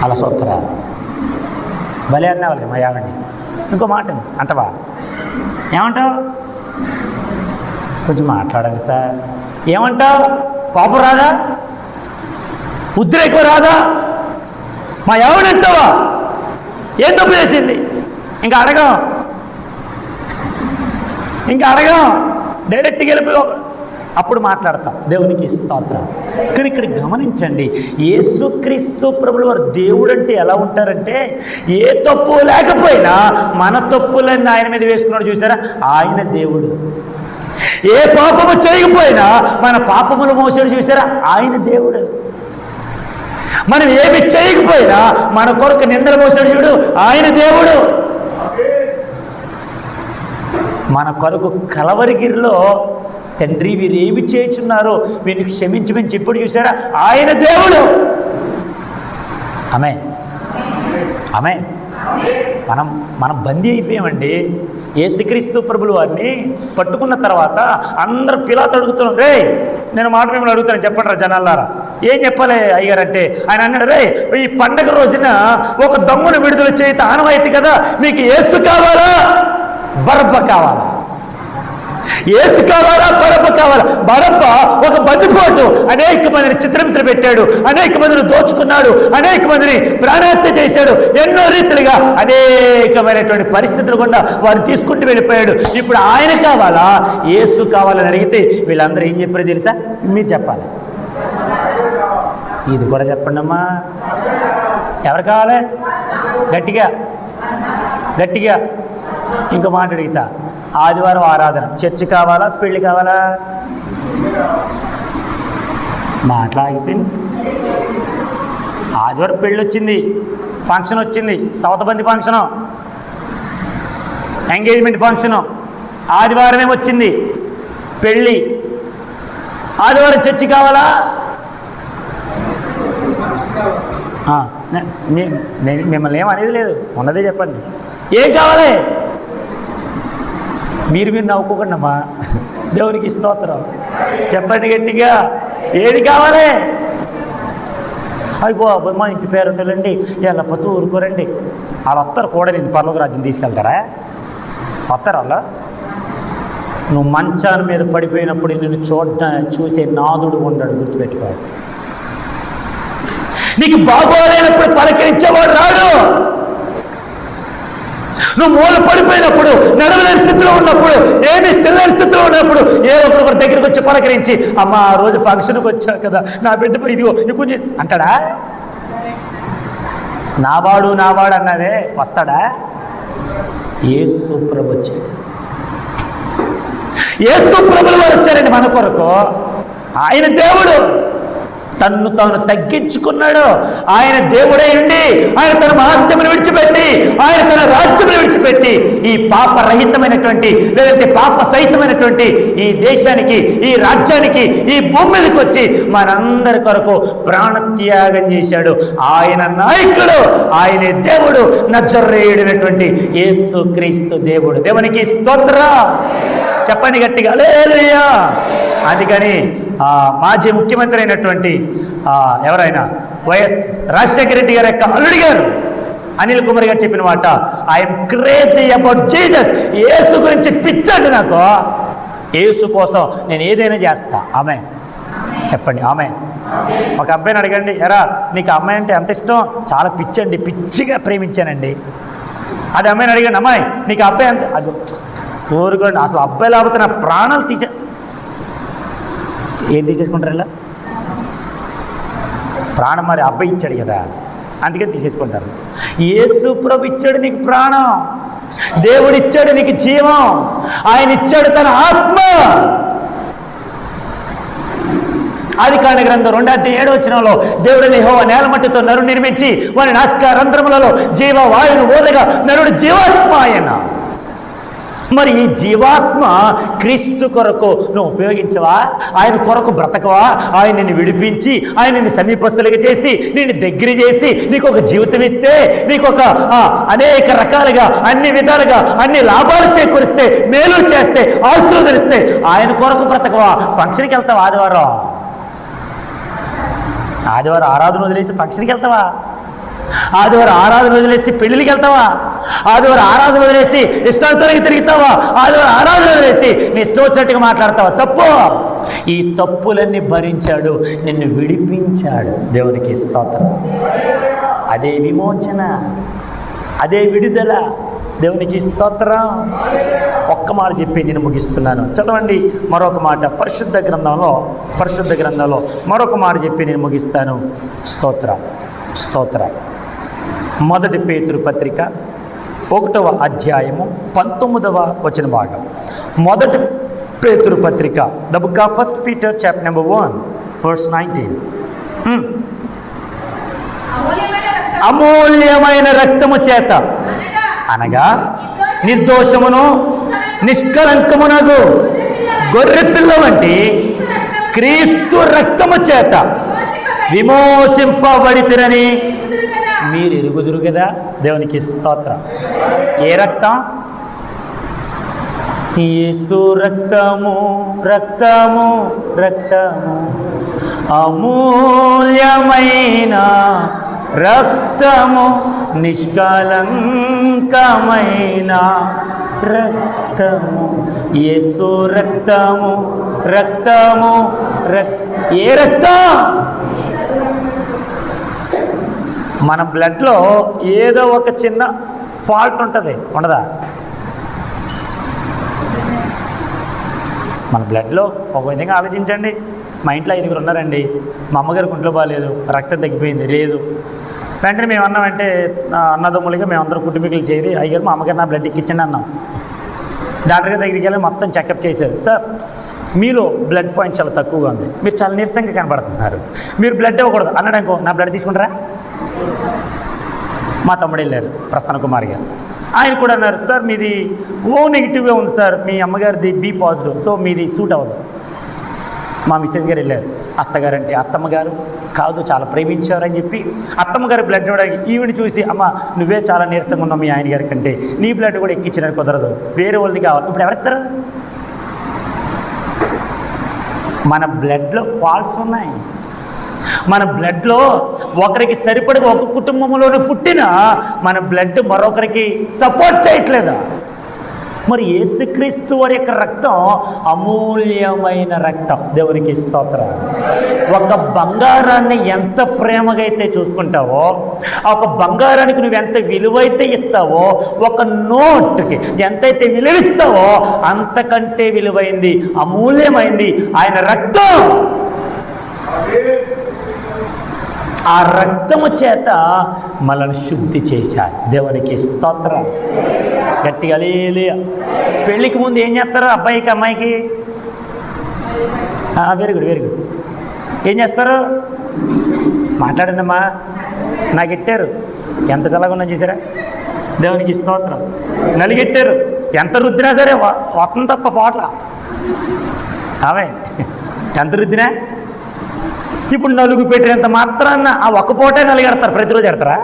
అలా చూస్తారా? భలే అన్నావాలి మా యావండి. ఇంకో మాట అంటవా? ఏమంటావు? కొంచెం మాట్లాడండి సార్. ఏమంటావు? కోపం రాదా? ఉద్రేకం రాదా? మా ఎవడంటావా? ఏం తప్పు చేసింది? ఇంకా అడగం డైరెక్ట్గా వెళ్ళిపోయి అప్పుడు మాట్లాడతాం. దేవునికి స్తోత్రం. కానీ ఇక్కడ గమనించండి, యేసుక్రీస్తు ప్రభుల వారు దేవుడు అంటే ఎలా ఉంటారంటే, ఏ తప్పు లేకపోయినా మన తప్పులన్నీ ఆయన మీద వేసుకున్నాడు. చూసారా? ఆయన దేవుడు. ఏ పాపము చేయకపోయినా మన పాపములు మోసాడు. చూసారా? ఆయన దేవుడు. మనం ఏమి చేయకపోయినా మన కొరకు నిందలు మోసాడు. చూడు, ఆయన దేవుడు. మన కొరకు కలవరిగిరిలో తండ్రి వీరు ఏమి చేయుచున్నారో వీరికి క్షమించమని చెప్పుడు. చూసారా? ఆయన దేవుడు. ఆమె మనం బందీ అయిపోయామండి. యేసుక్రీస్తు ప్రభుల వారిని పట్టుకున్న తర్వాత అందరూ పిలాతు అడుగుతున్నాం, రే నేను మాట మిమ్మల్ని అడుగుతాను, చెప్పండి రా జనాలారా. ఏం చెప్పాలి అయ్యారు అంటే, ఆయన అన్నాడు, రే ఈ పండగ రోజున ఒక దొంగను విడుదల చేయి ఆనవాయితీ కదా, మీకు యేసు కావాలా బరబ్బ కావాలా? యేసు కావాలా బరబ్బ కావాలా? బరబ్బ ఒక బందిపోటు, అనేక మందిని చిత్రహింస పెట్టాడు, అనేక మందిని దోచుకున్నాడు, అనేక మందిని ప్రాణహత్య చేశాడు. ఎన్నో రీతిలుగా అనేకమైనటువంటి పరిస్థితులు గుండా వారు తీసుకుంటూ వెళ్ళిపోయాడు. ఇప్పుడు ఆయన కావాలా యేసు కావాలని అడిగితే వీళ్ళందరూ ఏం చెప్పారో తెలుసా? మీరు చెప్పాలి. ఇది కూడా చెప్పండి అమ్మా. ఎవరు కావాలి? గట్టిగా ఇంకో మాట అడుగుతా. ఆదివారం ఆరాధన చర్చి కావాలా పెళ్ళి కావాలా? మాట్లాగిపోయింది. ఆదివారం పెళ్ళి వచ్చింది, ఫంక్షన్ వచ్చింది, సౌతబంది ఫంక్షను, ఎంగేజ్మెంట్ ఫంక్షను. ఆదివారమే వచ్చింది పెళ్ళి. ఆదివారం చర్చి కావాలా? మిమ్మల్ని ఏమనేది లేదు, ఉన్నదే చెప్పండి. ఏం కావాలి? మీరు నవ్వుకోకండి అమ్మా, దేవునికి స్తోత్రం. చెప్పండి గట్టిగా, ఏది కావాలి? అయిపో మా ఇంటి పేరు ఉండాలండి, ఎలా పోతూ ఊరుకోరండి. వాళ్ళు వస్తారు కూడా, నేను పర్లోక రాజ్యం తీసుకెళ్తారా? వస్తారు వాళ్ళు. నువ్వు మంచాల మీద పడిపోయినప్పుడు నిన్ను చూసే నాదుడు ఉండడు, గుర్తుపెట్టుకోవాలి. నీకు బాగోలేనప్పుడు పలకరించేవాడు రాడు. నువ్వు మూల పడిపోయినప్పుడు, నడవలేని స్థితిలో ఉన్నప్పుడు, ఏమి తెలియని స్థితిలో ఉన్నప్పుడు ఏదో ఒకటి దగ్గరికి వచ్చి పలకరించి, అమ్మ ఆ రోజు ఫంక్షన్కి వచ్చావు కదా, నా బిడ్డ ఇదిగో కొంచెం అంటాడా? నావాడు అన్నావే, వస్తాడా? యేసు ప్రభు వచ్చాడు. యేసు ప్రభులు వారు వచ్చారండి మన కొరకు. ఆయన దేవుడు, తన్ను తాను తగ్గించుకున్నాడు. ఆయన దేవుడై ఉండి, ఆయన తన మహాత్మ్యమును విడిచిపెట్టి, ఆయన తన రాజ్యమును విడిచిపెట్టి, ఈ పాపరహితమైనటువంటి లేదంటే పాప సహితమైనటువంటి ఈ దేశానికి, ఈ రాజ్యానికి, ఈ భూమి మీదకి వచ్చి మనందరి కొరకు ప్రాణత్యాగం చేశాడు. ఆయన నాయకుడు, ఆయనే దేవుడు, నజరేయుడైనటువంటి యేసు క్రీస్తు దేవుడు. దేవునికి స్తోత్రం. చెప్పండి గట్టిగా హల్లెలూయా. అందుకని మాజీ ముఖ్యమంత్రి అయినటువంటి ఎవరైనా వైఎస్ రాజశేఖర రెడ్డి గారి యొక్క అల్లుడి గారు అనిల్ కుమార్ గారు చెప్పిన మాట, ఐఎమ్ క్రేజీ అబౌట్ జీసస్. యేసు గురించి పిచ్చండి నాకు. యేసు కోసం నేను ఏదైనా చేస్తా. ఆమె చెప్పండి, ఆమె. ఒక అబ్బాయిని అడగండి, ఎరా నీకు అమ్మాయి అంటే ఎంత ఇష్టం? చాలా పిచ్చండి, పిచ్చిగా ప్రేమించానండి. అది అమ్మాయిని అడిగండి, అమ్మాయి నీకు అబ్బాయి అంత, అది ఊరుకోండి. అసలు అబ్బాయి లేకపోతే నా ప్రాణాలు ఏం తీసేసుకుంటారు ఇలా? ప్రాణం మరి అబ్బాయి ఇచ్చాడు కదా, అందుకని తీసేసుకుంటారు. యేసు ప్రభు ఇచ్చాడు నీకు ప్రాణం, దేవుడు ఇచ్చాడు నీకు జీవం, ఆయన ఇచ్చాడు తన ఆత్మ. ఆదికాండ గ్రంథం 2:7 దేవుడు యెహోవా నేల మట్టితో నరుడు నిర్మించి వారి నాసికా రంధ్రములలో జీవ వాయువును ఓదగా నరుడు జీవాత్మ ఆయన. మరి ఈ జీవాత్మ క్రీస్తు కొరకు నువ్వు ఉపయోగించవా? ఆయన కొరకు బ్రతకవా? ఆయన నిన్ను విడిపించి, ఆయన నిన్ను సమీపస్తులుగా చేసి, నిన్ను దగ్గర చేసి, నీకు ఒక జీవితం ఇస్తే, నీకు ఒక అనేక రకాలుగా అన్ని విధాలుగా అన్ని లాభాలు చేకూరిస్తే, మేలు చేస్తే, ఆశీర్వదిస్తే, ఆయన కొరకు బ్రతకవా? ఫంక్షన్కి వెళ్తావా? ఆదివారం ఆరాధన వదిలేసి ఫంక్షన్కి వెళ్తావా? ఆదివారం ఆరాధన వదిలేసి పెళ్లికి వెళ్తావా? ఆదివారం ఆరాధన వదిలేసి ఇష్టానుసారంగా తిరుగుతావా? ఆదివారం ఆరాధన వదిలేసి నీ ఇష్టం వచ్చినట్టుగా మాట్లాడతావా? తప్పు. ఈ తప్పులన్నీ భరించాడు, నిన్ను విడిపించాడు. దేవునికి స్తోత్రం. అదే విమోచన, అదే విడుదల. దేవునికి స్తోత్రం. ఒక్క మాట చెప్పి నేను ముగిస్తున్నాను. చదవండి మరొక మాట పరిశుద్ధ గ్రంథంలో మరొక మాట చెప్పి నేను ముగిస్తాను. స్తోత్రం. 1 పేతురు పత్రిక 1వ అధ్యాయము 19వ వచన భాగం. 1 పేతురు పత్రిక, the book of 1 Peter chapter number 1 verse 19. అమూల్యమైన రక్తము చేత అనగా నిర్దోషమును నిష్కలంకమునగు గొర్రె పిల్ల వంటి క్రీస్తు రక్తము చేత విమోచింపబడితిరని మీరు ఎరుగుదురు కదా. దేవునికి స్తోత్రం. ఏ రక్తం? యేసు రక్తము అమూల్యమైన రక్తము, నిష్కలంకమైన రక్తము. యేసు రక్తము. ఏ రక్తం? మన బ్లడ్లో ఏదో ఒక చిన్న ఫాల్ట్ ఉంటుంది, ఉండదా? మన బ్లడ్లో ఒక విధంగా ఆలోచించండి. మా ఇంట్లో 5 ఉన్నారండి. మా అమ్మగారికి ఒంట్లో బాగాలేదు, రక్తం తగ్గిపోయింది, లేదు. వెంటనే మేము అన్నామంటే అన్నదమ్ములుగా మేమందరం కుటుంబీకులు చేరి, అయ్యారు మా అమ్మగారు నా బ్లడ్ ఎక్కించండి అన్నాం. డాక్టర్ గారి దగ్గరికి వెళ్ళి మొత్తం చెకప్ చేశారు. సార్ మీలో బ్లడ్ పాయింట్ చాలా తక్కువగా ఉంది, మీరు చాలా నీరసంగా కనబడుతున్నారు, మీరు బ్లడ్ ఇవ్వకూడదు అన్నాడు. అనుకో నా బ్లడ్ తీసుకుంటారా? మా తమ్ముడు వెళ్ళారు, ప్రసన్న కుమార్ గారు. ఆయన కూడా అన్నారు, సార్ మీది ఓ నెగిటివ్గా ఉంది సార్, మీ అమ్మగారిది B పాజిటివ్, సో మీది సూట్ అవ్వదు. మా మిస్సెస్ గారు వెళ్ళారు. అత్తగారు అంటే అత్తమ్మగారు కాదు, చాలా ప్రేమించారని చెప్పి అత్తమ్మగారి బ్లడ్ ఇవ్వడానికి ఈవిని చూసి, అమ్మ నువ్వే చాలా నీరసంగా ఉన్నావు మీ ఆయన గారి కంటే, నీ బ్లడ్ కూడా ఎక్కించడానికి కుదరదు, వేరే వాళ్ళది కావాలి. ఇప్పుడు ఎవరెత్తారు? మన బ్లడ్లో ఫాల్ట్స్ ఉన్నాయి. మన బ్లడ్లో ఒకరికి సరిపడి ఒక కుటుంబంలోనే పుట్టిన మన బ్లడ్ మరొకరికి సపోర్ట్ చేయట్లేదా? మరి యేసుక్రీస్తు వారి యొక్క రక్తం అమూల్యమైన రక్తం. దేవునికి స్తోత్రం. ఒక బంగారాన్ని ఎంత ప్రేమగా అయితే చూసుకుంటావో, ఒక బంగారానికి నువ్వు ఎంత విలువైతే ఇస్తావో, ఒక నోట్కి ఎంతైతే విలువిస్తావో అంతకంటే విలువైంది, అమూల్యమైంది ఆయన రక్తం. ఆ రక్తము చేత మనల్ని శుద్ధి చేశారు. దేవునికి స్తోత్రం. గట్టిగా హల్లెలూయా. పెళ్ళికి ముందు ఏం చేస్తారు అబ్బాయికి అమ్మాయికి? Very good, very good. ఏం చేస్తారు? మాట్లాడండమ్మా. నాకు ఇట్టారు, ఎంత చల్లగా చూసారా? దేవునికి స్తోత్రం. నలిగెట్టారు, ఎంత రుద్దినా సరే వతం తప్ప పోట్ల. ఆమె ఎంత రుద్దినా. ఇప్పుడు నలుగు పెట్టినంత మాత్రాన్న ఆ ఒక్క పూటే నలిగెడతారు, ప్రతిరోజు ఎడతారా?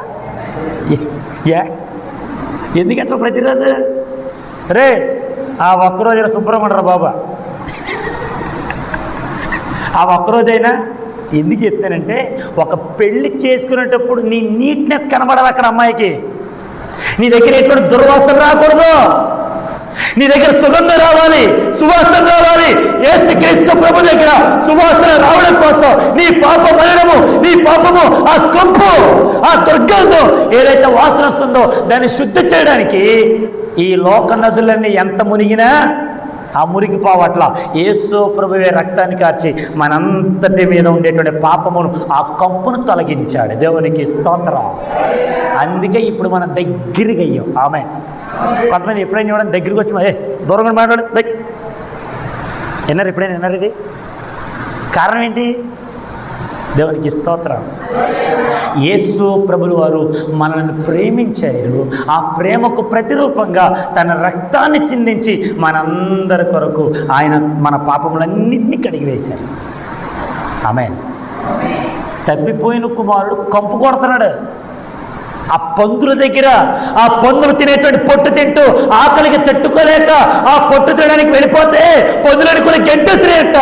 ఎందుకంటారు ప్రతిరోజు? రే ఆ ఒక్కరోజైనా శుభ్రం ఉండరా బాబా, ఆ ఒక్కరోజైనా. ఎందుకు చెప్తానంటే, ఒక పెళ్లి చేసుకునేటప్పుడు నీ నీట్నెస్ కనబడాలి అక్కడ అమ్మాయికి. నీ దగ్గర ఎటువంటి దుర్వాసన రాకూడదు, నీ దగ్గర సుగంధం రావాలి, సువాసన రావాలి. యేసుక్రీస్తు ప్రభు దగ్గర సువాసన రావడం కోసం నీ పాప మరణము, నీ పాపము, ఆ కంపు, ఆ దుర్గంధం ఏదైతే వాసన వస్తుందో దాన్ని శుద్ధి చేయడానికి ఈ లోక నదులన్నీ ఎంత మునిగినా ఆ మురికి పోవట్ల యేసు ప్రభువే రక్తాన్ని కార్చి మనంతటి మీద ఉండేటువంటి పాపమును, ఆ కంపును తొలగించాడు. దేవునికి స్తోత్రం. అందుకే ఇప్పుడు మనం దగ్గరగా అయ్యాం. ఆమె కొంతమంది ఎప్పుడైనా చూడండి దగ్గరికి వచ్చి దూరంగా మాట్లాడు విన్నారు, ఎప్పుడైనా విన్నారు? ఇది కారణం ఏంటి? దేవునికి స్తోత్రం. యేసు ప్రభులు వారు మనల్ని ప్రేమించారు. ఆ ప్రేమకు ప్రతిరూపంగా తన రక్తాన్ని చిందించి మనందరి కొరకు ఆయన మన పాపములన్నింటినీ కడిగివేశారు. ఆమేన్. తప్పిపోయిన కుమారుడు కంపు కొడుతున్నాడు. ఆ పందుల దగ్గర, ఆ పందులు తినేటువంటి పొట్టు తింటూ ఆకలికి తట్టుకోలేక ఆ పొట్టు తినడానికి వెళ్ళిపోతే పందులని కూడా గెంటేసిరేట.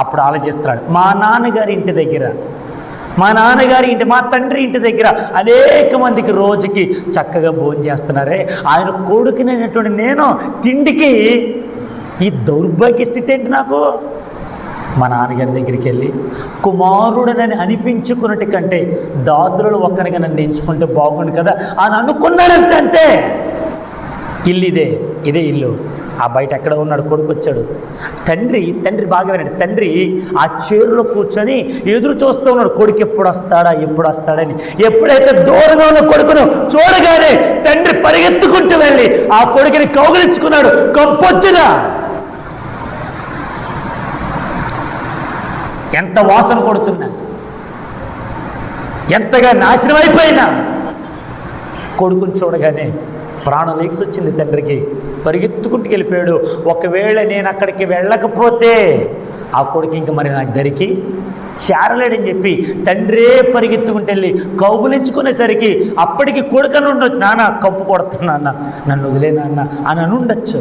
అప్పుడు ఆలోచిస్తున్నాడు, మా నాన్నగారి ఇంటి దగ్గర, మా నాన్నగారి ఇంటి, మా తండ్రి ఇంటి దగ్గర అనేక మందికి రోజుకి చక్కగా భోజనం చేస్తున్నారే, ఆయన కొడుకునేటువంటి నేను తిండికి ఈ దౌర్భాగ్య స్థితి ఏంటి నాకు? మా నాన్నగారి దగ్గరికి వెళ్ళి కుమారుడనని అనిపించుకున్నట్టు కంటే దాసులను ఒక్కరిగా నన్ను ఎంచుకుంటే బాగుండు కదా అని అనుకున్నాడంటే అంతే. ఇల్లు ఇదే ఇల్లు. ఆ బయట ఎక్కడ ఉన్నాడు? కొడుకు వచ్చాడు. తండ్రి బాగా విన్నాడు. తండ్రి ఆ చైర్లో కూర్చొని ఎదురు చూస్తూ ఉన్నాడు, కొడుకు ఎప్పుడు వస్తాడని. ఎప్పుడైతే దూరంగా ఉన్న కొడుకును చూడగానే తండ్రి పరిగెత్తుకుంటూ వెళ్ళి ఆ కొడుకుని కౌగిలించుకున్నాడు. కంపొచ్చినా, ఎంత వాసన కొడుతున్నా, ఎంతగా నాశనం అయిపోయినా కొడుకుని చూడగానే ప్రాణం లేచి వచ్చింది తండ్రికి. పరిగెత్తుకుంటూ వెళ్ళిపోయాడు. ఒకవేళ నేను అక్కడికి వెళ్ళకపోతే ఆ కొడుకు ఇంక మరి నాకు దరికి చేరలేడని చెప్పి తండ్రే పరిగెత్తుకుంటూ వెళ్ళి కౌగులించుకునేసరికి అప్పటికి కొడుకని ఉండొచ్చు, నాన్న కంపు కొడుతున్నా అన్న, నన్ను వదిలేనాన్న అని అనుండొచ్చు.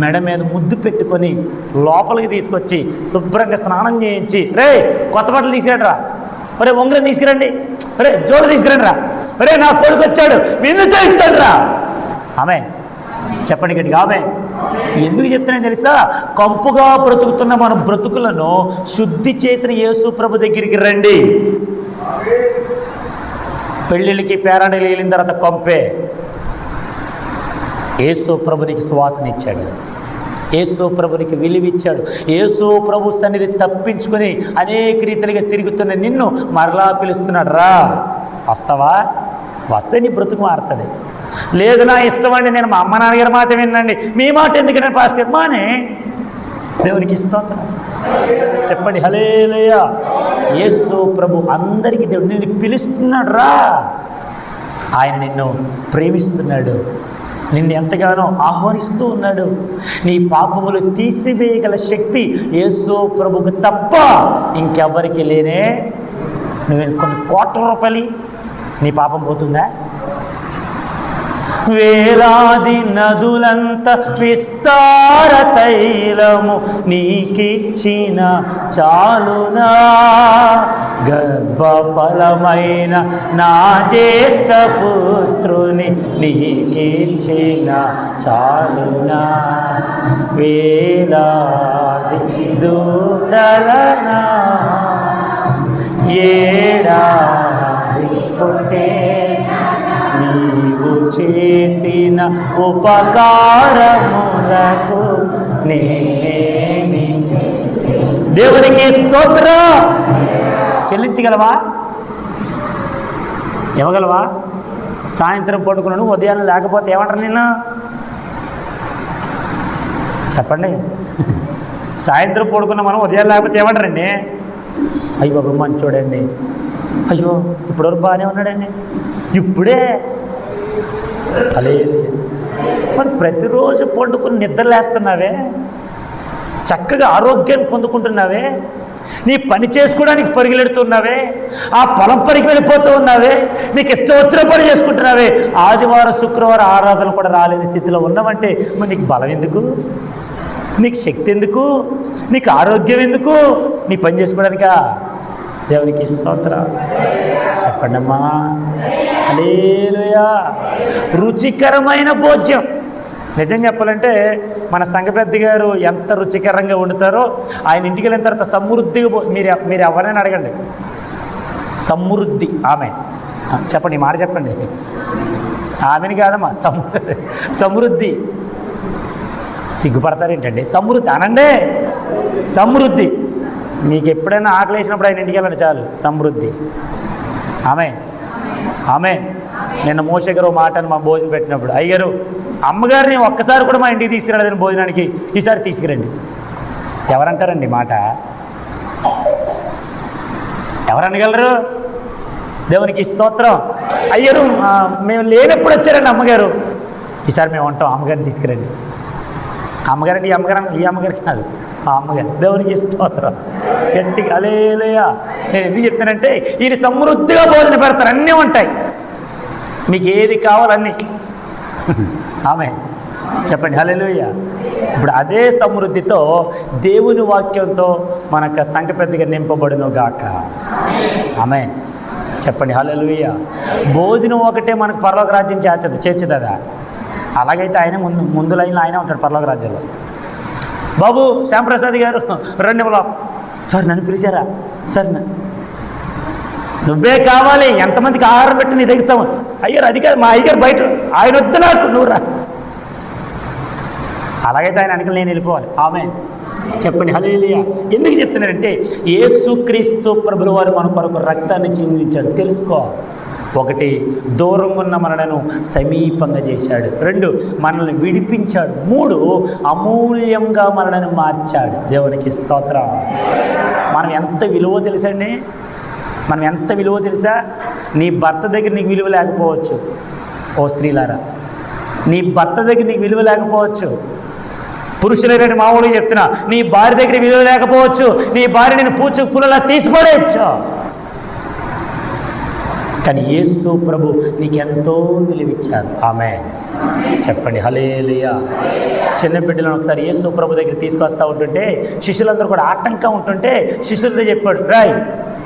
మెడ మీద ముద్దు పెట్టుకొని లోపలికి తీసుకొచ్చి శుభ్రంగా స్నానం చేయించి, రే కొత్త బట్టలు తీసుకురండి రా, ఒరే ఉంగరం తీసుకురండి, ఒరే జోడు తీసుకురండి రా, ఒరే నా కొడుకు వచ్చాడు నిన్ను చేయించాడు రా. ఆమె చెప్పండి గట్టిగా ఆమె. ఎందుకు చెప్తున్నాను తెలుసా? కంపుగా బ్రతుకుతున్న మన బ్రతుకులను శుద్ధి చేసిన యేసు ప్రభు దగ్గరికి రండి. పెళ్ళిళ్ళకి పేరాడీలు వెళ్ళిన తర్వాత కంపే. యేసు ప్రభునికి సువాసన ఇచ్చాడు, యేసు ప్రభునికి విలువిచ్చాడు. యేసు ప్రభు సన్నిధి తప్పించుకొని అనేక రీతిలుగా తిరుగుతున్న నిన్ను మరలా పిలుస్తున్నాడు, రా వస్తావా? వస్తే నీ బ్రతుకు మారుతుంది. లేదు నా ఇష్టం అండి, నేను మా అమ్మ నాన్నగారి మాట వినండి, మీ మాట ఎందుకంటే పాస్టర్ మానే. దేవునికి స్తోత్రం. చెప్పండి హల్లెలూయా. యేసు ప్రభు అందరికీ దేవుడు నిన్ను పిలుస్తున్నాడు, రా. ఆయన నిన్ను ప్రేమిస్తున్నాడు. నిన్ను ఎంతగానో ఆహ్వానిస్తూ ఉన్నాడు. నీ పాపములు తీసివేయగల శక్తి యేసు ప్రభుకు తప్ప ఇంకెవ్వరికి లేనే. నువ్వు కొన్ని కోట్ల రూపాయలు నీ పాపం పోతుందా? వేలాది నదులంత విస్తార తైలము నీకిచ్చిన చాలునా, గర్భఫలమైన నా జ్యేష్ఠ పుత్రుని నీకిచ్చిన చాలునా, వేలాది దూడలనా ఏడాది పుట్టే నీవు చేసిన ఉపకారములకు నేనేమి. దేవునికి స్తోత్రం. చెల్లించగలవా? ఇవ్వగలవా? సాయంత్రం పడుకున్నాను, ఉదయాన్నే లేకపోతే ఏమంటారు నిన్న? చెప్పండి. సాయంత్రం పడుకున్న మనం ఉదయం లేకపోతే ఏమంటారండి? అయ్యో బాబు మంచోడండి, అయ్యో ఇప్పటివరకు బాగానే ఉన్నాడండి, ఇప్పుడే అలే. మరి ప్రతిరోజు పండుకుని నిద్రలేస్తున్నావే, చక్కగా ఆరోగ్యాన్ని పొందుకుంటున్నావే, నీ పని చేసుకోవడానికి పరుగులెడుతున్నావే, ఆ పొలం పనికి వెళ్ళిపోతూ ఉన్నావే, నీకు ఇష్టం వచ్చిన పని చేసుకుంటున్నావే, ఆదివారం శుక్రవారం ఆరాధనలు కూడా రాలేని స్థితిలో ఉన్నావంటే మరి నీకు బలం ఎందుకు? నీకు శక్తి ఎందుకు? నీకు ఆరోగ్యం ఎందుకు? నీ పని చేసుకోవడానికా? దేవునికి స్తోత్రం. చెప్పండి అమ్మా. హల్లెలూయా. రుచికరమైన భోజ్యం. నిజం చెప్పాలంటే మన సంఘ పెద్ద గారు ఎంత రుచికరంగా వండుతారో, ఆయన ఇంటికి వెళ్ళిన తర్వాత సమృద్ధిగా మీరు ఎవరైనా అడగండి, సమృద్ధి ఆమె. చెప్పండి, ఈ మాట చెప్పండి. ఆమెని కాదమ్మా, సమృద్ధి. సిగ్గుపడతారేంటండి? సమృద్ధి అనండి, సమృద్ధి. మీకు ఎప్పుడైనా ఆకలి వేసినప్పుడు ఆయన ఇంటికి వెళ్ళండి చాలు, సమృద్ధి. ఆమె ఆమె. నిన్న మోషే గారు మాట మా భోజనం పెట్టినప్పుడు, అయ్యారు అమ్మగారిని ఒక్కసారి కూడా మా ఇంటికి తీసుకురాలేదని భోజనానికి, ఈసారి తీసుకురండి. ఎవరంటారండి మాట? ఎవరనగలరు? దేవునికి స్తోత్రం. అయ్యారు మేము లేనప్పుడు వచ్చారండి అమ్మగారు, ఈసారి మేము ఉంటాం, అమ్మగారిని తీసుకురండి. అమ్మగారండి, ఈ అమ్మగారికి కాదు, ఆ అమ్మగారు. దేవునికి స్తోత్రం. గట్టిగా హల్లెలూయా. నేను ఎందుకు చెప్తానంటే ఈయన సమృద్ధిగా భోజనం పెడతారు, అన్నీ ఉంటాయి, మీకు ఏది కావాలన్నీ. ఆమె చెప్పండి హల్లెలూయా. ఇప్పుడు అదే సమృద్ధితో దేవుని వాక్యంతో మనకు సంఘ పెద్దగా నింపబడును గాక. ఆమె చెప్పండి హల్లెలూయా. భోజనం ఒకటే మనకు పరలోక రాజ్యం చేర్చదా? అలాగైతే ఆయన ముందు లైన్లో ఆయన ఉంటాడు పరలోక రాజ్యంలో. బాబు శ్యాంప్రసాద్ గారు రండి సార్, నన్ను పిలిచారా సార్? నువ్వే కావాలి, ఎంతమందికి ఆహారం పెట్టి నీ దగ్గర. అయ్యారు అది కాదు, మా అయ్యగారు బయట, ఆయన వద్దు నాకు, నువ్వు రా. అలాగైతే ఆయన వెనకాల నేను వెళ్ళిపోవాలి. ఆమె చెప్పండి హల్లెలూయా. ఎందుకు చెప్తున్నారంటే యేసుక్రీస్తు ప్రభువు వారు మన కొరకు రక్తాన్ని చిందించాడు. తెలుసుకో. ఒకటి, దూరంగా ఉన్న మనలను సమీపంగా చేశాడు. 2, మనల్ని విడిపించాడు. 3, అమూల్యంగా మనలను మార్చాడు. దేవునికి స్తోత్రం. మనం ఎంత విలువ తెలుసండి? మనం ఎంత విలువ తెలుసా? నీ భర్త దగ్గర నీకు విలువ లేకపోవచ్చు. ఓ స్త్రీలారా, నీ భర్త దగ్గర నీకు విలువ లేకపోవచ్చు. పురుషులైన మామూలుగా చెప్తున్నా, నీ భార్య దగ్గర విలువ లేకపోవచ్చు. నీ భార్య నేను పూలలా తీసిపడేయచ్చు. కానీ యేసు ప్రభు నీకెంతో విలువిచ్చారు. ఆమె చెప్పండి హల్లెలూయా. చిన్న బిడ్డలను ఒకసారి యేసు ప్రభు దగ్గర తీసుకొస్తూ ఉంటుంటే శిష్యులందరూ కూడా ఆటంకం ఉంటుంటే శిష్యులతో చెప్పాడు, రాయ్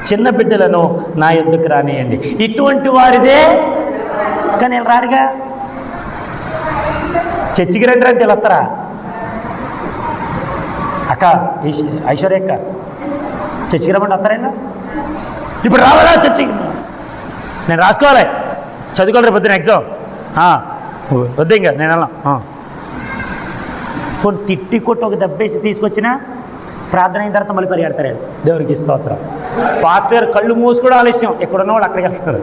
చిన్న బిడ్డలను నా యొద్దకు రానియండి, ఇటువంటి వారిదే. కానీ వీళ్ళు రారుగా. చర్చికి రండి రండి వస్తారా? అక్క ఐశ్వర్య అక్క చర్చికి రమ్మండి వస్తారండి. ఇప్పుడు రావాలా చర్చికి? నేను రాసుకోవాలి, చదువుకోవాలి, రేపు పొద్దున ఎగ్జామ్. వద్దు ఇంకా నేను వెళ్ళాం. కొన్ని తిట్టి కొట్టి ఒక దెబ్బేసి తీసుకొచ్చినా ప్రార్థన అయిన తర్వాత మళ్ళీ పరిగెడతారు. దేవునికి స్తోత్రం. పాస్టర్ కళ్ళు మూసుకోవడం ఆలస్యం, ఎక్కడున్న వాళ్ళు అక్కడికి వెళ్తారు.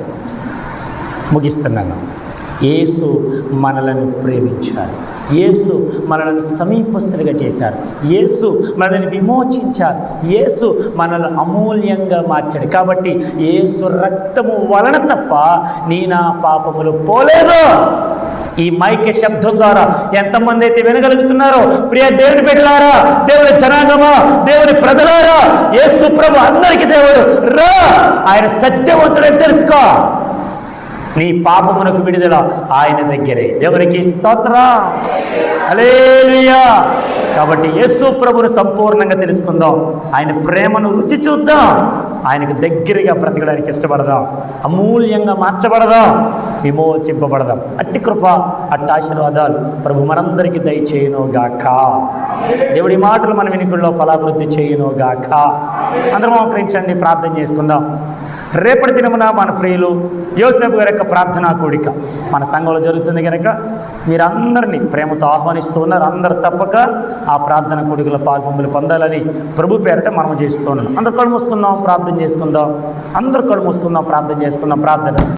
ముగిస్తున్నాను. యేసు మనలను ప్రేమించారు. యేసు మనలను సమీపస్తులుగా చేశారు. యేసు మనల్ని విమోచించారు. యేసు మనల్ని అమూల్యంగా మార్చాడు. కాబట్టి యేసు రక్తము వలన తప్ప నీ నా పాపములు పోలేదు. ఈ మైక్ శబ్దం ద్వారా ఎంతమంది అయితే వినగలుగుతున్నారో, ప్రియ దేవుని బిడ్డలారా, దేవుని జనాంగమా, దేవుని ప్రజలారా, యేసు ప్రభు అందరికీ దేవుడు రా, ఆయన సత్యవంతుడని తెలుసుకో. నీ పాపమునకు విడుదల ఆయన దగ్గరే. దేవునికి స్తోత్రం, హల్లెలూయా. కాబట్టి యేసు ప్రభువును సంపూర్ణంగా తెలుసుకుందాం, ఆయన ప్రేమను రుచి చూద్దాం, ఆయనకు దగ్గరగా బ్రతకడానికి ఇష్టపడదాం, అమూల్యంగా మార్చబడదాం, విమోచింపబడదాం. అట్టి కృప, అట్టి ఆశీర్వాదాలు ప్రభు మనందరికీ దయచేయునుగాక. దేవుడి మాటలు మన వినికుల్లో ఫలాభివృద్ధి చేయునుగాక. అందరం మోకరించండి, ప్రార్థన చేసుకుందాం. రేపటి దినమున మన ప్రియులు యోసేపు గారి యొక్క ప్రార్థనా కూడిక మన సంఘంలో జరుగుతుంది కనుక మీరందరినీ ప్రేమతో ఆహ్వానిస్తూ ఉన్నారు. అందరూ తప్పక ఆ ప్రార్థన కూడికలో పాల్పొందులు పొందాలని ప్రభు పేరట మనం చేస్తున్నాం. అందరు కళ్ళు మూసుకుందాం, ప్రార్థన చేసుకుందాం. అందరు కళ్ళు మూసుకుందాం, ప్రార్థన చేసుకుందాం. ప్రార్థన.